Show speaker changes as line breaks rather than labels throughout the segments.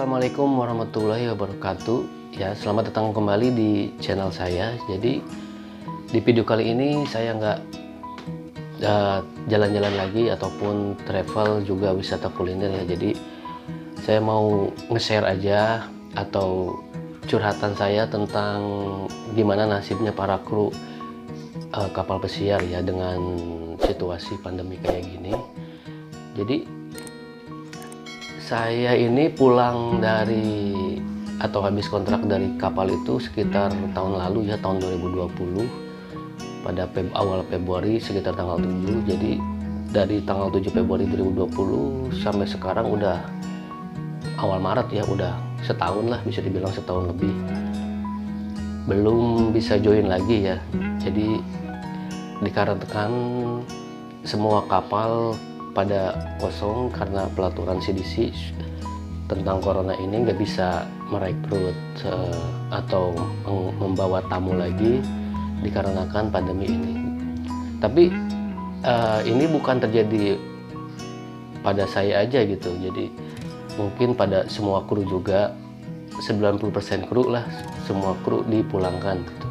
Assalamualaikum warahmatullahi wabarakatuh. Ya, selamat datang kembali di channel saya. Jadi di video kali ini saya nggak jalan-jalan lagi ataupun travel juga wisata kuliner ya. Jadi saya mau nge-share aja atau curhatan saya tentang gimana nasibnya para kru kapal pesiar ya dengan situasi pandemi kayak gini. Jadi saya ini pulang dari atau habis kontrak dari kapal itu sekitar tahun lalu ya, tahun 2020 pada awal Februari sekitar tanggal 7. Jadi dari tanggal 7 Februari 2020 sampai sekarang udah awal Maret ya, udah setahun lah, bisa dibilang setahun lebih. Belum bisa join lagi ya. Jadi dikarenakan semua kapal pada kosong karena pelaturan CDC tentang corona ini, nggak bisa merekrut atau membawa tamu lagi dikarenakan pandemi ini. Tapi ini bukan terjadi pada saya aja gitu, jadi mungkin pada semua kru juga, 90% kru lah, semua kru dipulangkan gitu.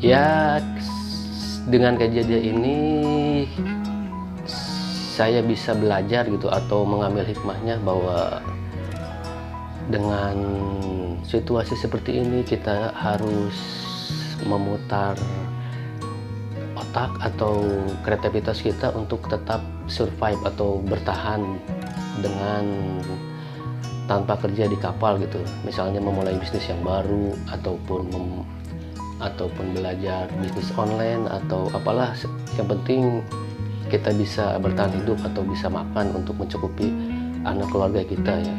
Ya, dengan kejadian ini saya bisa belajar gitu atau mengambil hikmahnya bahwa dengan situasi seperti ini kita harus memutar otak atau kreativitas kita untuk tetap survive atau bertahan dengan tanpa kerja di kapal gitu. Misalnya memulai bisnis yang baru ataupun belajar bisnis online atau apalah, yang penting kita bisa bertahan hidup atau bisa makan untuk mencukupi anak keluarga kita ya.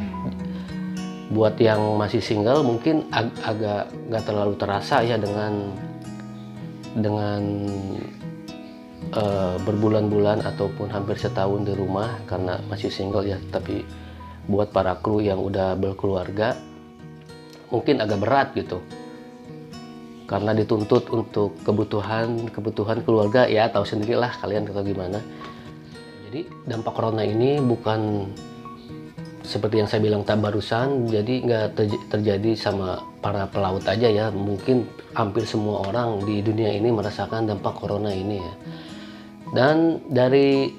Buat yang masih single mungkin agak nggak terlalu terasa ya dengan berbulan-bulan ataupun hampir setahun di rumah karena masih single ya. Tapi buat para kru yang udah berkeluarga mungkin agak berat gitu, karena dituntut untuk kebutuhan keluarga ya, tahu sendirilah kalian atau gimana. Jadi dampak corona ini bukan seperti yang saya bilang tak barusan, jadi nggak terjadi sama para pelaut aja ya, mungkin hampir semua orang di dunia ini merasakan dampak corona ini ya. Dan dari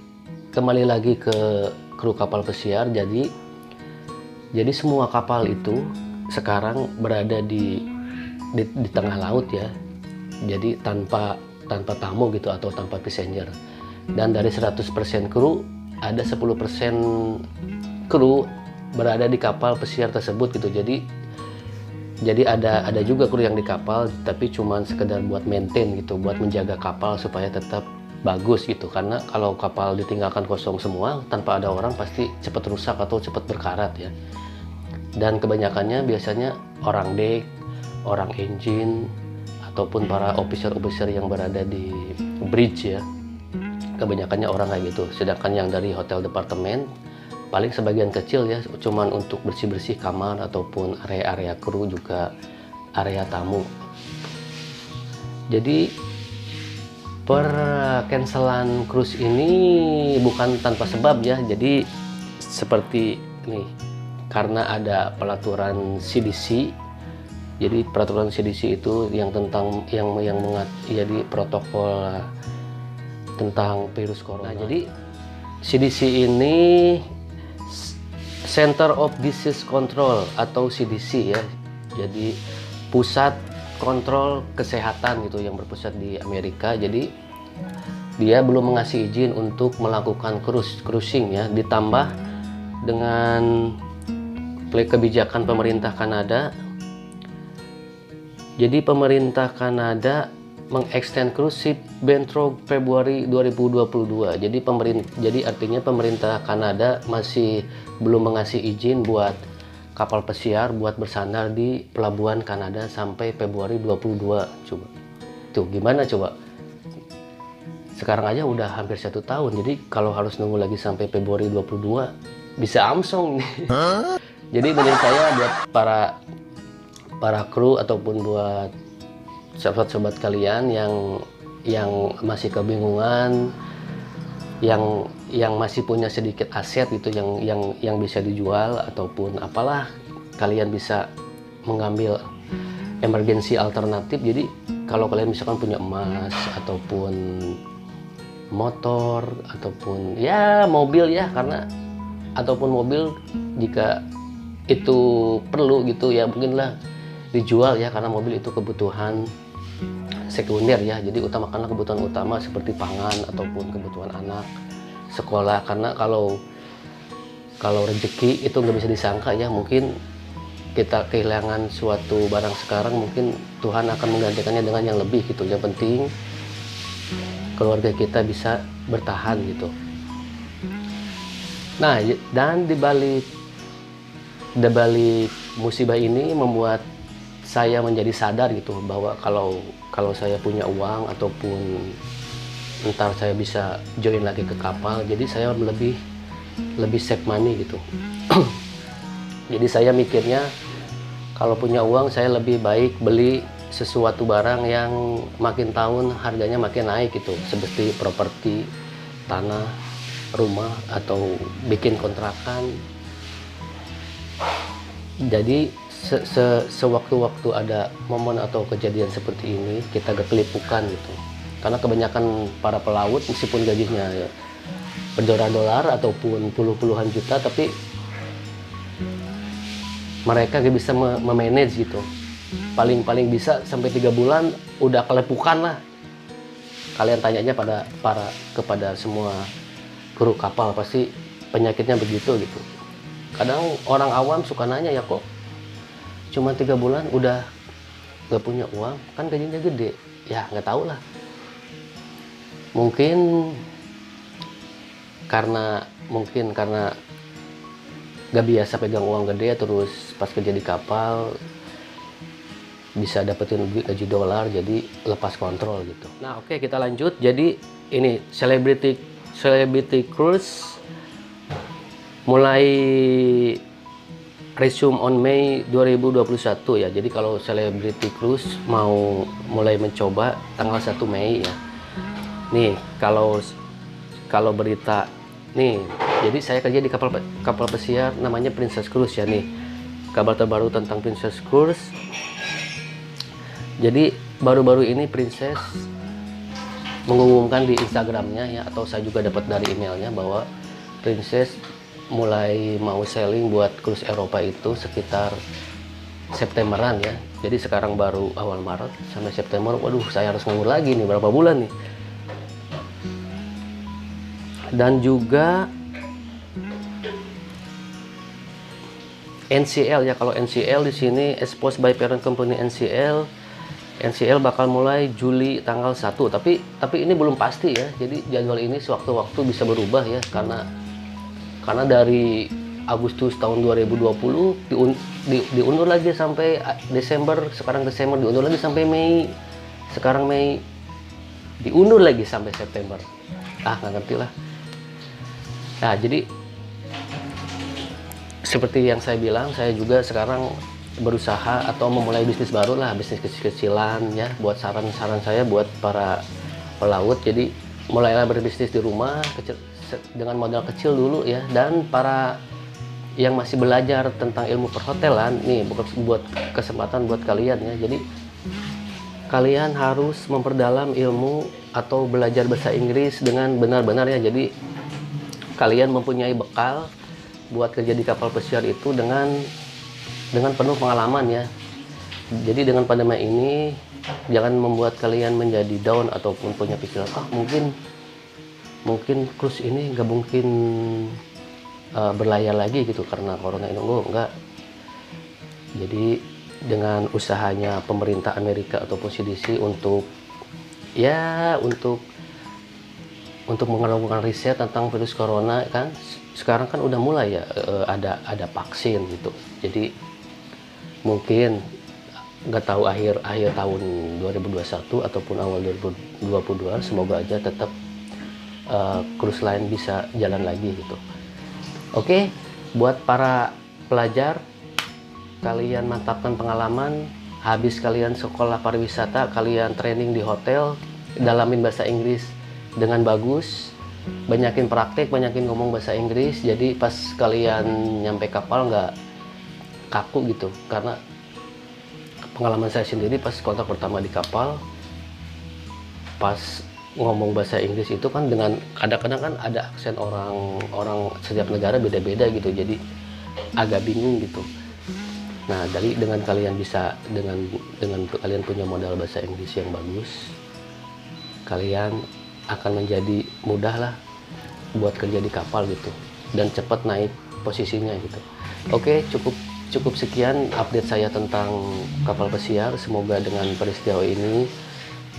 kembali lagi ke kru kapal pesiar, jadi semua kapal itu sekarang berada di tengah laut ya, jadi tanpa tamu gitu atau tanpa passenger. Dan dari 100% kru ada 10% kru berada di kapal pesiar tersebut gitu. Jadi ada juga kru yang di kapal tapi cuman sekedar buat maintain gitu, buat menjaga kapal supaya tetap bagus gitu. Karena kalau kapal ditinggalkan kosong semua tanpa ada orang pasti cepat rusak atau cepat berkarat ya. Dan kebanyakannya biasanya orang dek, orang engine, ataupun para officer yang berada di bridge ya, kebanyakannya orang kayak gitu. Sedangkan yang dari hotel departemen paling sebagian kecil ya, cuman untuk bersih-bersih kamar ataupun area-area kru, juga area tamu. Jadi cancelan cruise ini bukan tanpa sebab ya. Jadi seperti ini, karena ada pelaturan CDC. Jadi peraturan CDC itu yang tentang jadi protokol tentang virus corona. Nah, jadi CDC ini Center of Disease Control atau CDC ya. Jadi pusat kontrol kesehatan gitu yang berpusat di Amerika. Jadi dia belum mengasih izin untuk melakukan cruising ya. Ditambah dengan kebijakan pemerintah Kanada. Jadi pemerintah Kanada mengextend cruise ship bentrok Februari 2022. Jadi artinya pemerintah Kanada masih belum mengasih izin buat kapal pesiar buat bersandar di pelabuhan Kanada sampai Februari 22. Coba tuh gimana coba, sekarang aja udah hampir 1 tahun. Jadi kalau harus nunggu lagi sampai Februari 22 bisa amsong nih. Jadi menurut saya buat para kru ataupun buat sobat-sobat kalian yang masih kebingungan yang masih punya sedikit aset gitu yang bisa dijual ataupun apalah, kalian bisa mengambil emergency alternatif. Jadi kalau kalian misalkan punya emas ataupun motor ataupun ya mobil ya, karena ataupun mobil jika itu perlu gitu ya, mungkinlah dijual ya, karena mobil itu kebutuhan sekunder ya. Jadi utamakanlah kebutuhan utama seperti pangan ataupun kebutuhan anak sekolah, karena kalau rezeki itu nggak bisa disangka ya. Mungkin kita kehilangan suatu barang sekarang, mungkin Tuhan akan menggantikannya dengan yang lebih gitu. Yang penting keluarga kita bisa bertahan gitu. Nah, dan dibalik musibah ini membuat saya menjadi sadar gitu bahwa kalau saya punya uang ataupun ntar saya bisa join lagi ke kapal, jadi saya lebih save money gitu. Jadi saya mikirnya kalau punya uang saya lebih baik beli sesuatu barang yang makin tahun harganya makin naik gitu, seperti properti, tanah, rumah, atau bikin kontrakan. Jadi sewaktu-waktu ada momen atau kejadian seperti ini, kita kekelipukan gitu. Karena kebanyakan para pelaut meskipun gajinya ya berdolar-dolar ataupun puluhan juta, tapi mereka gak bisa memanage gitu. Paling bisa sampai 3 bulan udah kelepukan lah. Kalian tanyanya kepada semua kru kapal, pasti penyakitnya begitu gitu. Kadang orang awam suka nanya, ya kok cuma 3 bulan udah gak punya uang, kan gajinya gede. Ya nggak tahu lah, mungkin karena gak biasa pegang uang gede, terus pas kerja di kapal bisa dapetin gaji dolar, jadi lepas kontrol gitu. Nah oke, kita lanjut. Jadi ini Celebrity Cruise mulai resume on Mei 2021 ya. Jadi kalau Celebrity Cruise mau mulai mencoba tanggal 1 Mei ya. Nih kalau berita nih, jadi saya kerja di kapal pesiar namanya Princess Cruise ya. Nih kabar terbaru tentang Princess Cruise. Jadi baru-baru ini Princess mengumumkan di Instagramnya ya, atau saya juga dapat dari emailnya, bahwa Princess mulai mau sailing buat cruise Eropa itu sekitar Septemberan ya. Jadi sekarang baru awal Maret sampai September. Waduh, saya harus nganggur lagi nih berapa bulan nih. Dan juga NCL ya. Kalau NCL di sini exposed by parent company NCL bakal mulai Juli tanggal 1. Tapi ini belum pasti ya. Jadi jadwal ini sewaktu-waktu bisa berubah ya, karena dari Agustus tahun 2020 diundur lagi sampai Desember, sekarang Desember diundur lagi sampai Mei, sekarang Mei diundur lagi sampai September. Nggak ngerti lah. Nah jadi seperti yang saya bilang, saya juga sekarang berusaha atau memulai bisnis baru lah, bisnis kecil-kecilan ya, buat saran saya buat para pelaut. Jadi mulailah berbisnis di rumah kecil, dengan modal kecil dulu ya. Dan para yang masih belajar tentang ilmu perhotelan nih, buat kesempatan buat kalian ya. Jadi kalian harus memperdalam ilmu atau belajar bahasa Inggris dengan benar-benar ya. Jadi kalian mempunyai bekal buat kerja di kapal pesiar itu dengan penuh pengalaman ya. Jadi dengan pandemi ini jangan membuat kalian menjadi down ataupun punya pikiran mungkin cruise ini nggak mungkin berlayar lagi gitu karena corona ini. Enggak. Jadi dengan usahanya pemerintah Amerika ataupun CDC untuk melakukan riset tentang virus corona, kan sekarang kan udah mulai ya, ada vaksin gitu. Jadi mungkin nggak tahu akhir tahun 2021 ataupun awal 2022, semoga aja tetap cruise line bisa jalan lagi gitu. Oke, buat para pelajar, kalian mantapkan pengalaman. Habis kalian sekolah pariwisata, kalian training di hotel, dalamin bahasa Inggris dengan bagus. banyakin praktek, banyakin ngomong bahasa Inggris, jadi pas kalian nyampe kapal nggak kaku gitu. Karena pengalaman saya sendiri pas kontrak pertama di kapal, pas ngomong bahasa Inggris itu kan dengan kadang-kadang kan ada aksen orang setiap negara beda-beda gitu, jadi agak bingung gitu. Nah, dengan kalian bisa dengan kalian punya modal bahasa Inggris yang bagus, kalian akan menjadi mudah lah buat kerja di kapal gitu, dan cepat naik posisinya gitu. Oke, cukup sekian update saya tentang kapal pesiar. Semoga dengan peristiwa ini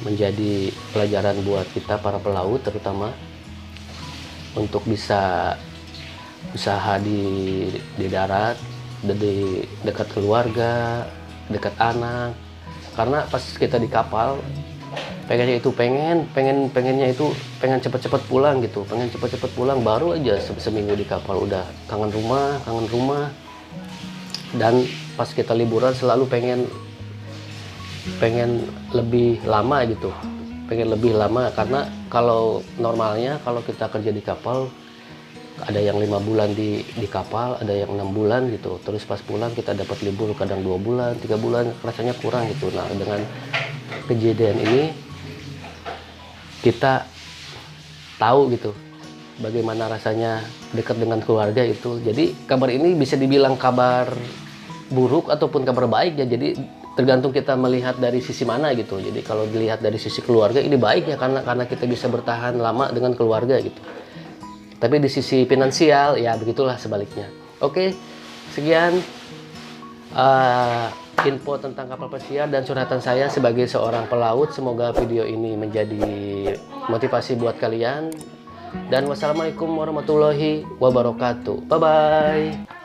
menjadi pelajaran buat kita para pelaut, terutama untuk bisa usaha di darat, di dekat keluarga, dekat anak. Karena pas kita di kapal pengennya itu pengen cepet-cepet pulang gitu, pengen cepet-cepet pulang. Baru aja seminggu di kapal udah kangen rumah. Dan pas kita liburan selalu pengen lebih lama gitu, karena kalau normalnya kalau kita kerja di kapal ada yang 5 bulan di kapal, ada yang 6 bulan gitu, terus pas pulang kita dapat libur kadang 2 bulan 3 bulan, rasanya kurang gitu. Nah, dengan kejadian ini kita tahu gitu bagaimana rasanya dekat dengan keluarga itu. Jadi kabar ini bisa dibilang kabar buruk ataupun kabar baik ya, jadi tergantung kita melihat dari sisi mana gitu. Jadi kalau dilihat dari sisi keluarga ini baik ya, karena kita bisa bertahan lama dengan keluarga gitu. Tapi di sisi finansial ya begitulah sebaliknya. Oke, sekian info tentang kapal pesiar dan curhatan saya sebagai seorang pelaut. Semoga video ini menjadi motivasi buat kalian. Dan wassalamualaikum warahmatullahi wabarakatuh. Bye bye.